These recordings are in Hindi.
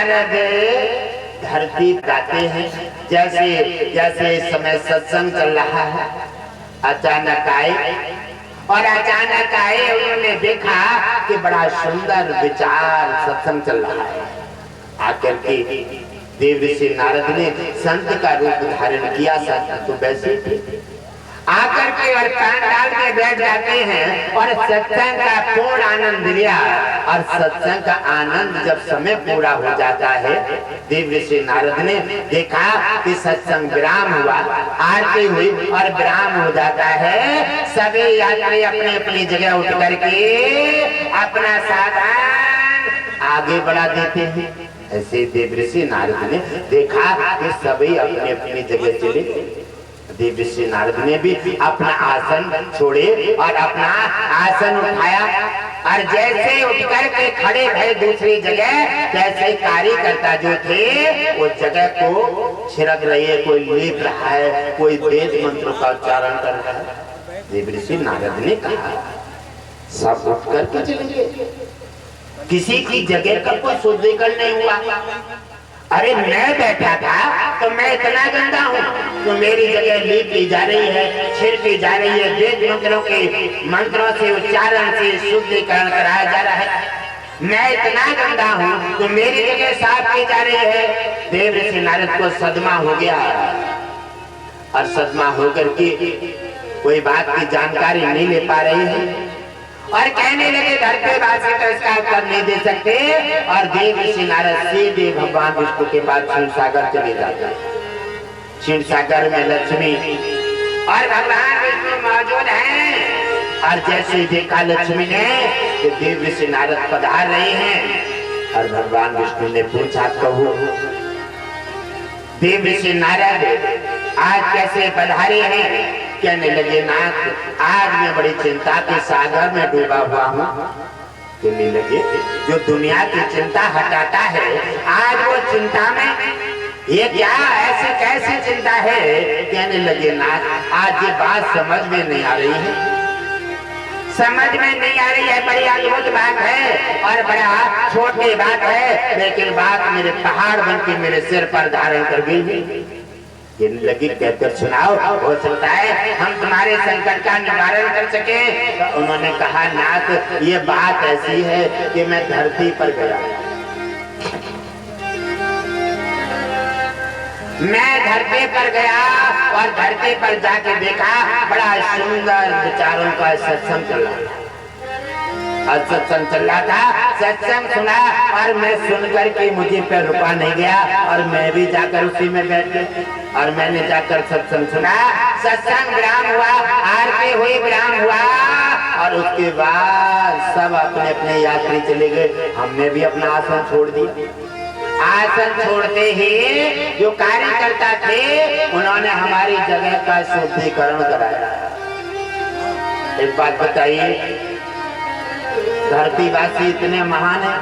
नारद धरती गाते हैं, जैसे जैसे इस समय सत्संग चल रहा है, अचानक आए और अचानक आए उन्होंने देखा कि बड़ा सुंदर विचार सत्संग चल रहा है। आकर के देव ऋषि नारद ने संत का रूप धारण किया। संत तो वैसे आकर के और कान डाल के बैठ जाते हैं और सत्संग का पूर्ण आनंद लिया। और सत्संग का आनंद जब समय पूरा हो जाता है, देव ऋषि नारद ने देखा कि सत्संग विराम हुआ, आरती हुई और विराम हो जाता है। सभी यात्री अपनी अपनी जगह उठ करके अपना साधन आगे बढ़ा देते हैं। ऐसे देव ऋषि नारद ने देखा कि सभी अपनी अपनी जगह चले। देव ऋषि नारद ने भी अपना आसन छोड़े और अपना आसन उठाया और जैसे उठकर के खड़े भये दूसरी जगह, जैसे कार्यकर्ता जो थे वो जगह को छिड़क रहे हैं, कोई लेप रहा है, कोई वेद मंत्रों का उच्चारण कर रहा है। देव ऋषि नारद ने कहा सब उठ करके चलेंगे, किसी की जगह का कोई शुद्धिकरण नहीं हुआ। अरे मैं बैठा था तो मैं इतना गंदा हूँ तो मेरी जगह लीप ली जा रही है, छिड़की जा रही है, वेद मंत्रों के मंत्रों से उच्चारण से शुद्धिकरण कराया जा रहा है। मैं इतना गंदा हूँ तो मेरी जगह साफ की जा रही है। देव ऋषि नारद को सदमा हो गया और सदमा होकर के कोई बात की जानकारी नहीं ले पा रही है और कहने लगे धरतीवासी तो इसका उत्तर नहीं दे सकते। और देव ऋषि नारद सीधे भगवान विष्णु के पास क्षीर सागर चले जाते हैं। क्षीर सागर में लक्ष्मी और भगवान विष्णु मौजूद हैं और जैसे देखा लक्ष्मी ने कि देव ऋषि नारद पधार रहे हैं और भगवान विष्णु ने पूछा कहो देव ऋषि नारद आज कैसे पधारे हैं? कहने लगे नाथ आज मैं बड़ी चिंता के सागर में डूबा हुआ हूँ। कहने लगे जो दुनिया की चिंता हटाता है आज वो चिंता में, ये क्या ऐसी कैसी चिंता है? कहने लगे नाथ आज ये बात समझ में नहीं आ रही है, समझ में नहीं आ रही है, बड़ी अद्भुत बात है और बड़ा छोटी बात है, लेकिन बात मेरे पहाड़ बन के मेरे सिर पर धारण कर गई। कहने लगी कहकर सुनाओ, हो सकता है हम तुम्हारे संकट का निवारण कर सके। तो उन्होंने कहा नाथ ये बात ऐसी है कि मैं धरती पर गया, मैं धरती पर गया और धरती पर जाके देखा बड़ा सुंदर विचारों का सत्संग चल रहा था। सत्संग चल रहा था, सत्संग सुना और मैं सुनकर के मुझे पे रुका नहीं गया और मैं भी जाकर उसी में बैठ गया और मैंने जाकर सत्संग सुना। सत्संग विराम हुआ, आरती हुई, विराम हुआ और उसके बाद सब अपने अपने यात्री चले गए। हमने भी अपना आसन छोड़ दिया। आसन छोड़ते ही जो कार्यकर्ता थे उन्होंने हमारी जगह का शुद्धिकरण कराया। एक बात बताइए, धरतीवासी इतने महान है,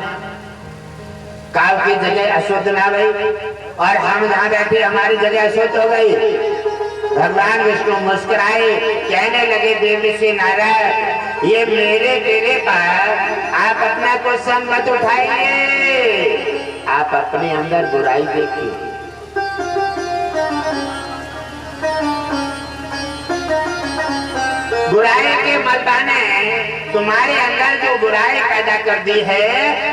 काल की जगह अशुद्ध ना रही और हम जहाँ बैठे हमारी जगह अशुद्ध हो गई। भगवान विष्णु मुस्कुराए, कहने लगे देव ऋषि नारद ये मेरे तेरे पर आप अपना क्वेश्चन मत उठाइए, आप अपने अंदर बुराई देखिए। बुराई के मर्दा ने तुम्हारे अंदर जो बुराई पैदा कर दी है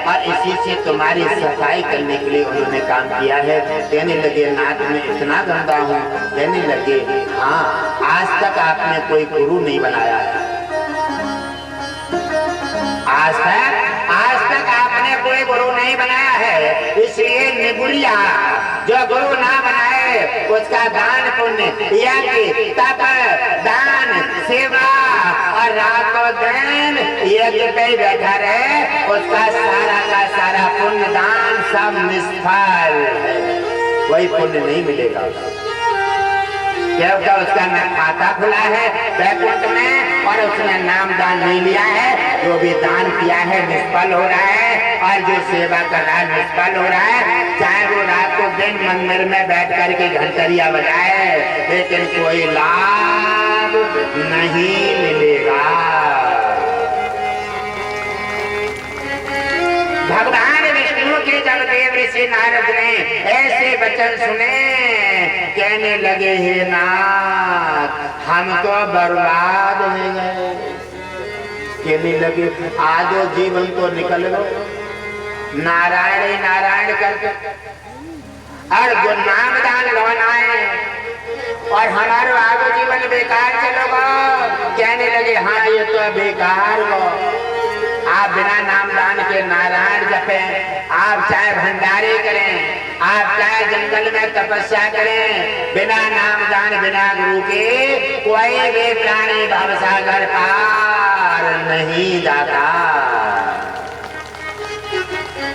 और इसी से तुम्हारी सफाई करने के लिए उन्होंने काम किया है। कहने लगे नाथ मैं इतना गंदा हूँ। कहने लगे हाँ आज तक आपने कोई गुरु नहीं बनाया है, आज तक आपने कोई गुरु नहीं बनाया है, इसलिए निगुड़िया जो गुरु ना बनाए उसका दान पुण्य यज्ञ तप दान सेवा और रातों दिन यज्ञ पे बैठा रहे उसका सारा का सारा पुण्य दान सब निष्फल है, कोई पुण्य नहीं मिलेगा। क्योंकि उसका न खाता खुला है वैकुंठ में और उसने नाम दान नहीं लिया है, जो भी दान किया है निष्फल हो रहा है और जो सेवा कर रहा है निष्फल हो रहा है। चाहे वो रात को दिन मंदिर में बैठ करके घंटरिया बजाए लेकिन कोई लाभ नहीं मिलेगा। भगवान विष्णु के जब देव ऋषि ऋषि नारद ने ऐसे वचन सुने, कहने लगे हे नाथ हम तो बर्बाद हो गए। कहने लगे आधो जीवन तो निकल लो नारायण नारायण करके और गुरनाम दान लौटाए और हमारा आगे जीवन बेकार चलोगा। कहने लगे हाँ ये तो बेकार हो, आप बिना नाम दान के नारायण जपें, आप चाहे भंडारे करें, आप चाहे जंगल में तपस्या करें, बिना नाम दान बिना गुरु के कोई भी प्राणी भवसागर पार नहीं जाता।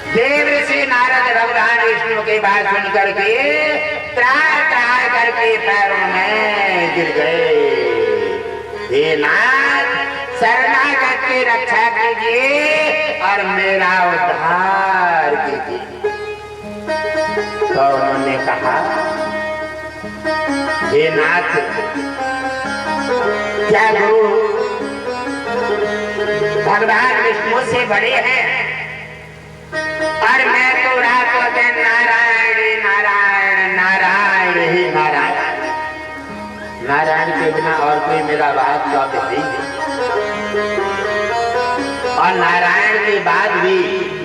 देव ऋषि नारद भगवान विष्णु की बात सुन करके त्राह करके पैरों में गिर गए। हे नाथ शरणागत की रक्षा कीजिए और मेरा उद्धार कीजिए। तो उन्होंने कहा हे नाथ क्या गुरु भगवान विष्णु से बड़े हैं और मैं तो रातों दिन नारायण नारायण नारायण ही नारायण, नारायण के बिना और कोई मेरा बात का नहीं है और नारायण के बाद भी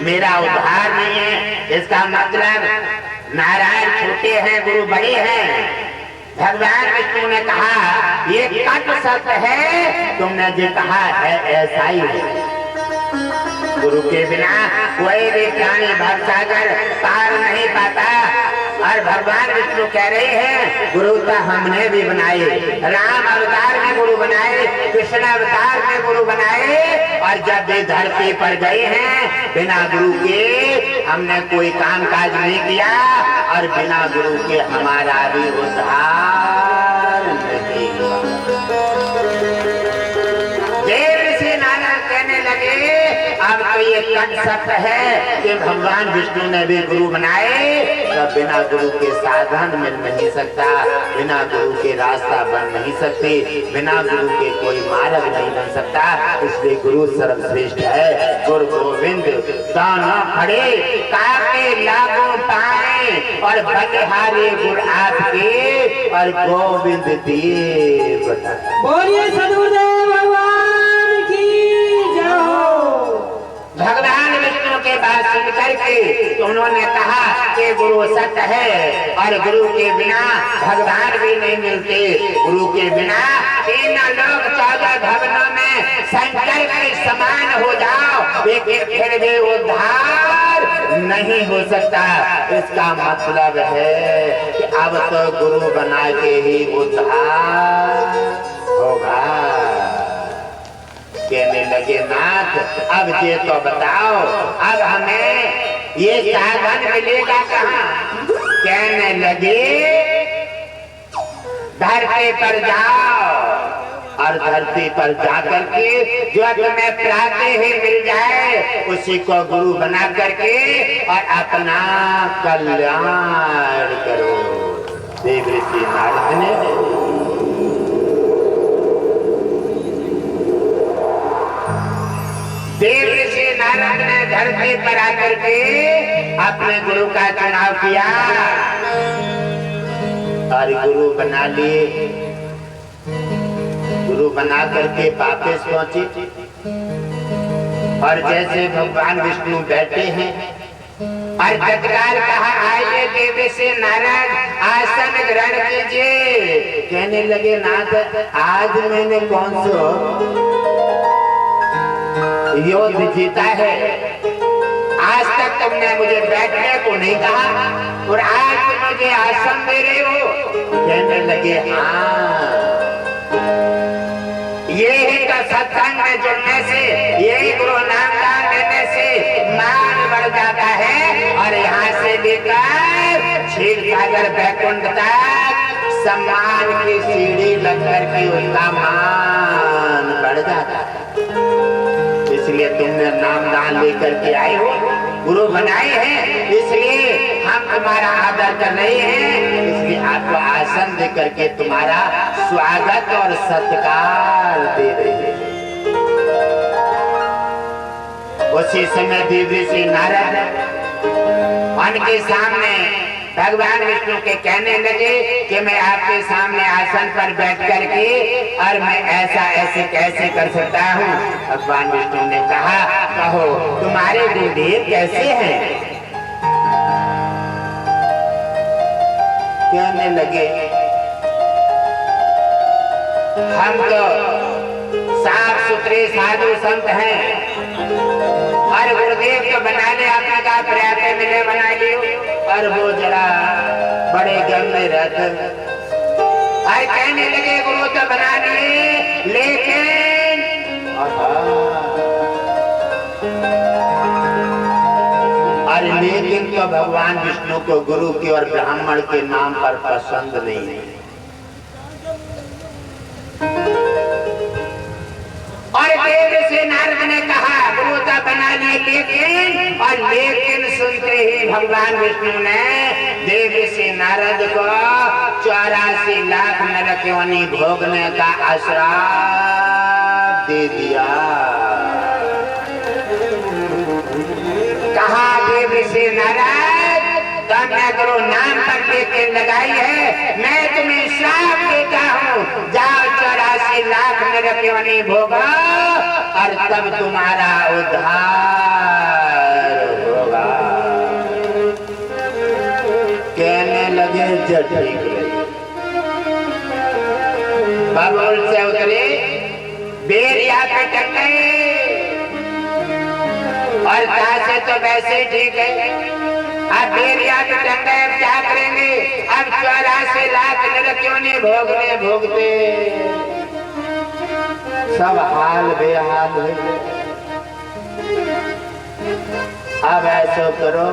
मेरा उद्धार नहीं है। इसका मतलब नारायण छोटे हैं गुरु बड़े हैं। भगवान विष्णु ने कहा ये कट सत्य है, तुमने जो कहा है ऐसा ही है। गुरु के बिना कोई भी प्राणी भवसागर पार नहीं पाता। और भगवान विष्णु कह रहे हैं गुरु तो हमने भी बनाए, राम अवतार में गुरु बनाए, कृष्ण अवतार में गुरु बनाए और जब वे धरती पर गए हैं बिना गुरु के हमने कोई काम काज नहीं किया और बिना गुरु के हमारा भी उद्धार नहीं हुआ। देव ऋषि नारद कहने लगे अब तो ये कट सत्य है कि भगवान विष्णु ने भी गुरु बनाए, तो बिना गुरु के साधन मिल नहीं सकता, बिना गुरु के रास्ता बन नहीं सकते, बिना गुरु के कोई मार्ग नहीं बन सकता। इसलिए गुरु सर्वश्रेष्ठ है। गुरु गोविंद दाना खड़े काके लागू पाए और बलिहारे गुरु आपके और गोविंद देव। बोलिए सदगुरुदेव भगवान की जय हो। भगवान विष्णु के बात सुन करके तो उन्होंने कहा कि गुरु सत्य है और गुरु के बिना भगवान भी नहीं मिलते। गुरु के बिना 3 लोक 14 भवनों में शंकर के समान हो जाओ लेकिन फिर भी उद्धार नहीं हो सकता। इसका मतलब है कि अब तो गुरु बना के ही उद्धार होगा। कहने लगे नाथ अब ये तो बताओ अब हमें ये साधन मिलेगा कहाँ? कहने लगे धरती पर जाओ और धरती पर जाकर के जो तुम्हें प्राप्ति ही मिल जाए उसी को गुरु बना करके और अपना कल्याण करो। देव ऋषि नारद ने देव ऋषि नारद ने धरती पर आकर के अपने गुरु का चुनाव किया और गुरु बना लिए। गुरु बना करके वापस पहुंचे और जैसे भगवान विष्णु बैठे हैं और तत्काल कहा आइए देव ऋषि नारद आसन ग्रहण कीजिए। कहने लगे नाथ आज मैंने कौन सा युद्ध जीता है? आज तक तुमने मुझे बैठने को नहीं कहा और आज तुम मुझे आसन दे रहे हो। कहने लगे हाँ यही तो सत्संग में जुड़ने से यही गुरु नाम दान देने से मान बढ़ जाता है और यहाँ से लेकर क्षीर सागर बैकुंठ तक सम्मान की सीढ़ी लगकर के उसका मान बढ़ जाता है। इसलिए तुमने नाम दान लेकर के आए हो, गुरु बनाए हैं, इसलिए हम तुम्हारा आदर कर रहे हैं। इसलिए आपको आसन दे करके तुम्हारा स्वागत और सत्कार दे रहे हैं। उसी समय देव ऋषि नारद उनके सामने भगवान विष्णु के कहने लगे कि मैं आपके सामने आसन पर बैठ करके और मैं ऐसा ऐसे कैसे कर सकता हूँ। भगवान विष्णु ने कहा, कहो तुम्हारे गुरुदेव कैसे हैं? कहने लगे, हम तो साफ सुथरे साधु संत हैं और गुरुदेव को बना ले, आपने कहा प्रयाते मिले बना लियो, और वो जरा बड़े गम में रहते। और कहने लगे गुरु तो बना लिए, लेकिन और लेकिन तो भगवान विष्णु को गुरु के और ब्राह्मण के नाम पर पसंद नहीं है। और देव से नारद ने कहा गुरु तो बना लिए, लेकिन और लेकिन सुनते ही भगवान विष्णु ने देव से नारद को 84 लाख नरक योनि भोगने का श्राप दे दिया। कहा देव से नारद, तुमने गुरु नाम पर लेके लगाई है, मैं तुम्हें श्राप देता हूँ, जाओ 84 लाख नरक योनि भोगो और तब तुम्हारा उद्धार होगा। कहने लगे जब ठीक है। बबूल से उतरे, बेरिया पे टक गए और से तो वैसे ही ठीक है। अब बेरिया पे टक गए, अब क्या करेंगे? अब 84 लाख नरक योनि भोगते सब हाल बेहाल हो गए। अब ऐसा करो,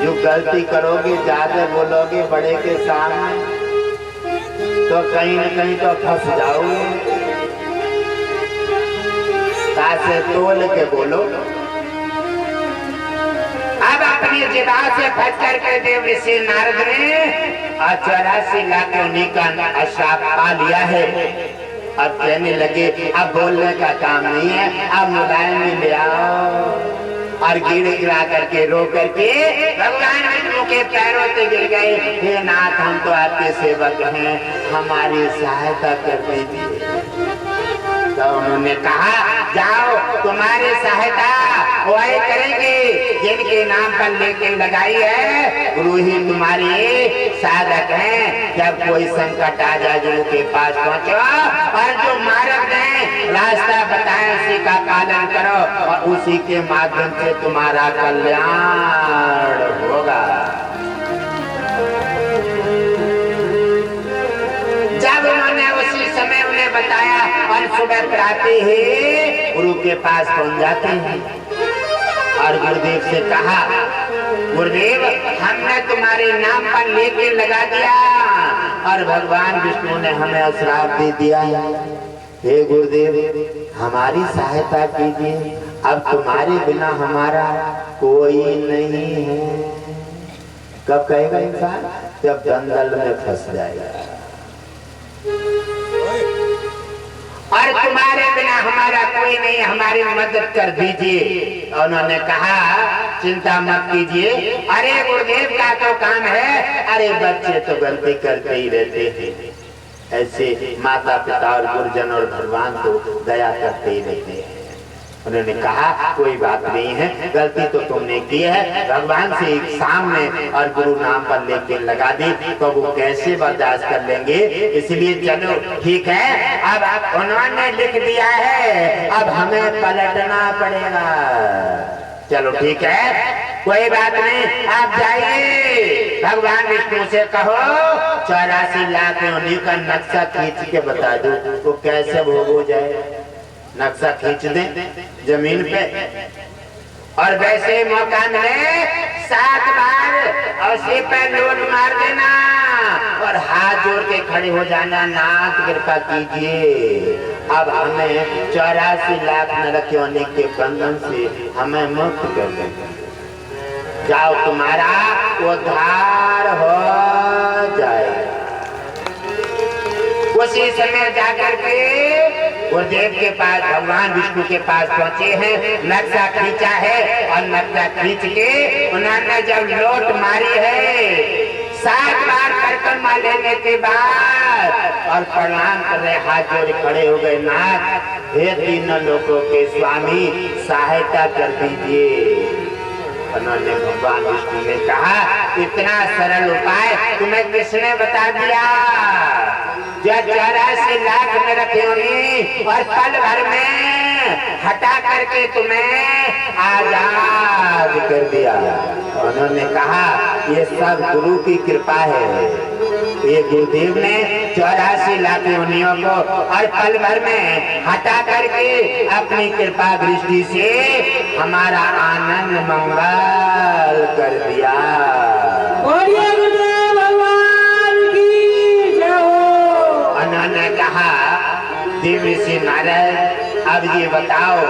जो गलती करोगे, ज्यादा बोलोगे बड़े के सामने तो कहीं न कहीं तो फंस जाओगे। तासे तोल के बोलो। अब अपनी जिदा से फंस करके देव ऋषि नारद ने 84 लाख योनि का श्राप पा लिया है। अब कहने लगे अब बोलने का काम नहीं है, अब मोबाइल में ले आओ और गिरा करके रो करके भगवान विष्णु के पैरों से गिर गए। हे नाथ, हम तो आपके सेवक हैं, हमारी सहायता कर दीजिए। तो उन्होंने कहा, जाओ तुम्हारी सहायता वही करेंगे जिनके नाम पर लेके लगाई है। गुरु ही तुम्हारी साधक हैं। जब कोई संकट आ जाए गुरु के पास पहुंचो और जो मार्ग है, रास्ता बताए, उसी का पालन करो और उसी के माध्यम से तुम्हारा कल्याण होगा। जब उन्होंने उसी समय उन्हें बताया और सुबह प्राते ही गुरु के पास पहुंच जाते हैं और गुरुदेव से कहा, गुरुदेव हमने तुम्हारे नाम पर लेके लगा दिया और भगवान विष्णु ने हमें श्राप दे दिया। हे गुरुदेव, हमारी सहायता कीजिए, अब तुम्हारे बिना हमारा कोई नहीं है। कब कहेगा इंसान? जब दलदल में फंस जाएगा। और तुम्हारे बिना हमारा कोई नहीं, हमारी मदद कर दीजिए। उन्होंने कहा, चिंता मत कीजिए। अरे गुरुदेव का तो काम है, अरे बच्चे तो गलती करते ही रहते हैं, ऐसे माता पिता और गुरुजन और भगवान तो दया करते ही रहते हैं। उन्होंने कहा, कोई बात नहीं है, गलती तो तुमने की है, भगवान से एक सामने और गुरु नाम पर लेके लगा दी तो वो कैसे बर्दाश्त कर लेंगे, इसलिए चलो ठीक है। अब उन्होंने लिख दिया है, अब हमें पलटना पड़ेगा। चलो ठीक है, कोई बात नहीं, आप जाइए, भगवान विष्णु से कहो 84 लाख योनि का नक्शा खींच के बता दो, वो कैसे भोग हो जाए। नक्शा खींच दे जमीन पे और वैसे मौका मिले 7 बार और सिर पे लोट मार देना और हाथ जोड़ के खड़े हो जाना, नाथ कृपा कीजिए, अब हमें 84 लाख नरक योनि के बंधन से हमें मुक्त कर देंगे। जाओ, तुम्हारा उद्धार हो जाएगा। उसी समय जाकर के गुरुदेव के पास, भगवान विष्णु के पास पहुंचे हैं, नक्शा खींचा है और नक्शा खींच के उन्होंने जब लौट मारी है 7 बार परिक्रमा लेने के बाद और प्रणाम कर रहे, हाथ जोड़े खड़े हो गए, नाथ हे तीनों लोगों के स्वामी सहायता कर दीजिए। उन्होंने भगवान विष्णु ने कहा इतना सरल उपाय तुम्हें किसने बता दिया? जो 84 लाख में रखे होंगी और पल भर में हटा करके तुम्हें आजाद कर दिया। उन्होंने कहा ये सब गुरु की कृपा है। ये गुरुदेव ने 84 लाख योनियों को और पल भर में हटा करके अपनी कृपा दृष्टि से हमारा आनंद मंगल कर दिया। बोलिए गुरुदेव भगवान की जय हो। उन्होंने कहा देव ऋषि नारद अब ये बताओ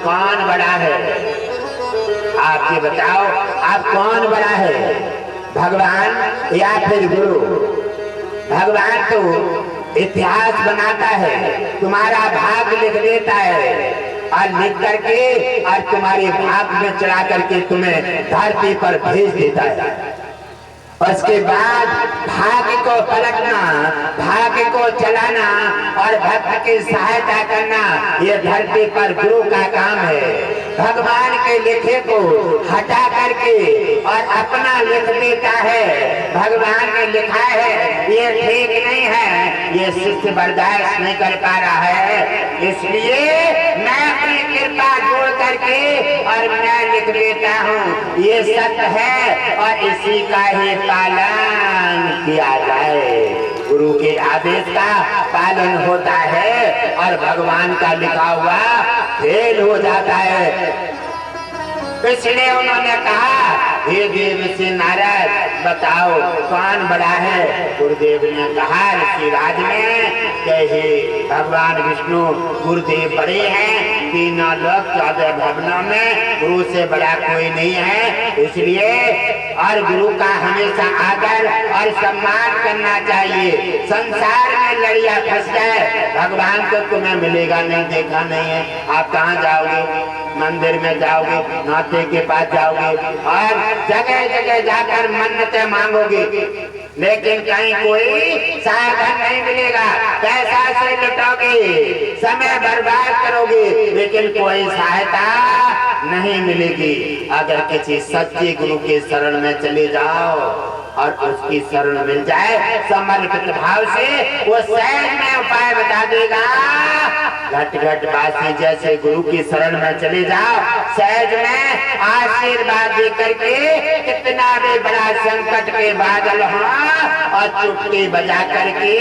कौन बड़ा है? आप ये बताओ आप कौन बड़ा है, भगवान या फिर गुरु? भगवान तो इतिहास बनाता है, तुम्हारा भाग लिख देता है और लिख करके और तुम्हारे भाग में चढ़ा करके तुम्हें धरती पर भेज देता है। उसके बाद भाग्य को पलटना, भाग्य को चलाना और भक्त की सहायता करना ये धरती पर गुरु का काम है। भगवान के लिखे को हटा करके और अपना लिख देता है। भगवान ने लिखा है ये ठीक नहीं है, ये शिष्य बर्दाश्त नहीं कर पा रहा है, इसलिए मैं अपनी कृपा जोड़ करके और मैं लिख देता हूँ ये सत्य है और इसी का ही पालन किया जाए। गुरु के आदेश का पालन होता है और भगवान का लिखा हुआ फेल हो जाता है। इसलिए उन्होंने कहा हे देव ऋषि नारद बताओ कौन बड़ा है? गुरुदेव ने कहा ऋषिराज में हे भगवान विष्णु गुरुदेव बड़े हैं, तीनों लोग 14 भवनों में गुरु से बड़ा कोई नहीं है, इसलिए और गुरु का हमेशा आदर और सम्मान करना चाहिए। संसार में लड़िया फंस जाए, भगवान को तुम्हें मिलेगा नहीं, देखा नहीं है। आप कहाँ जाओगे? मंदिर में जाओगे, नाते के पास जाओगे और जगह जगह जाकर मन्नतें मांगोगे, लेकिन कहीं कोई साधन नहीं मिलेगा। पैसा से लुटोगे, समय बर्बाद करोगे, लेकिन कोई सहायता नहीं मिलेगी। अगर किसी सच्चे गुरु के शरण में चले जाओ और उसकी शरण मिल जाए समर्पित भाव से, वो सहज में उपाय बता देगा। घट घट बासी जैसे गुरु की शरण में चले जाओ, सहज में आशीर्वाद दे करके कितना भी बड़ा संकट के बादल हो और चुटकी बजा करके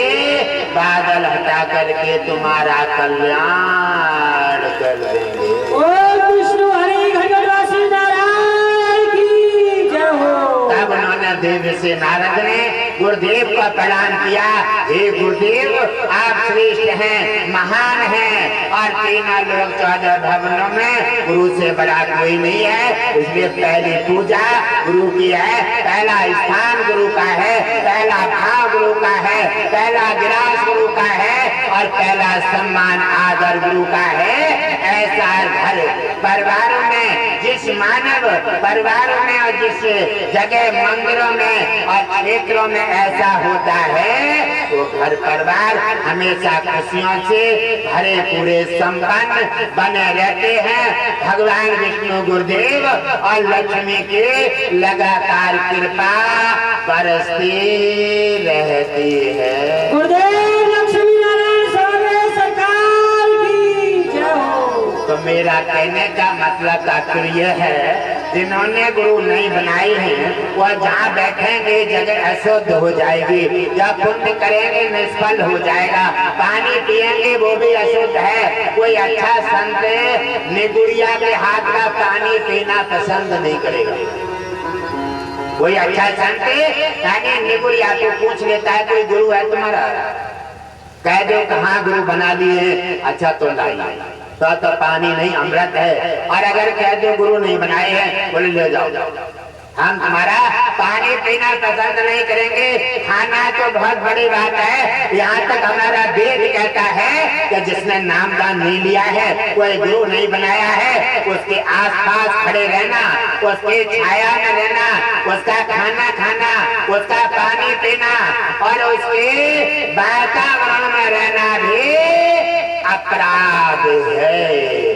बादल हटा करके तुम्हारा कल्याण कर देंगे। ओम विष्णु हरि घटवासी नारायण की जय हो। तब उन्होंने देव से नारद ने गुरुदेव का प्रणाम किया। हे गुरुदेव आप श्रेष्ठ हैं, महान हैं और तीनों लोग 14 भवनों में गुरु से बड़ा कोई नहीं है, इसलिए पहली पूजा गुरु की है, पहला स्थान गुरु का है, पहला भाव गुरु का है, पहला गिरास गुरु का है और पहला सम्मान आदर गुरु का है। ऐसा घर परिवारों में, जिस मानव परिवारों में और जिस जगह मंदिरों में और क्षेत्रों में ऐसा होता है, वो घर परिवार हमेशा खुशियों से भरे पूरे संपन्न बने रहते हैं। भगवान विष्णु गुरुदेव और लक्ष्मी की लगातार कृपा बरसती रहती है। गुरुदेव लक्ष्मी नारायण स्वामी सरकार की जय हो। तो मेरा कहने का मतलब तात्पर्य है, जिन्होंने गुरु नहीं बनाई है वह जहाँ बैठेंगे जगह अशुद्ध हो जाएगी, जब पुण्य करेंगे निष्फल हो जाएगा, पानी पिएंगे वो भी अशुद्ध है। कोई अच्छा संत निगुड़िया के हाथ का पानी पीना पसंद नहीं करेगा। कोई अच्छा संत यानी निगुड़िया को पूछ लेता है कोई गुरु है तुम्हारा, कह दो कहाँ गुरु बना दिए, अच्छा तो लाई तो पानी नहीं अमृत है। और अगर कह दो गुरु नहीं बनाए हैं, बोले ले जाओ, हम तुम्हारा पानी पीना पसंद नहीं करेंगे, खाना तो बहुत बड़ी बात है। यहाँ तक हमारा वेद कहता है कि जिसने नामदान नहीं लिया है, कोई गुरु नहीं बनाया है, उसके आसपास खड़े रहना, उसकी छाया में रहना, उसका खाना खाना, उसका पानी पीना और उसके वातावरण में रहना भी अपराध है।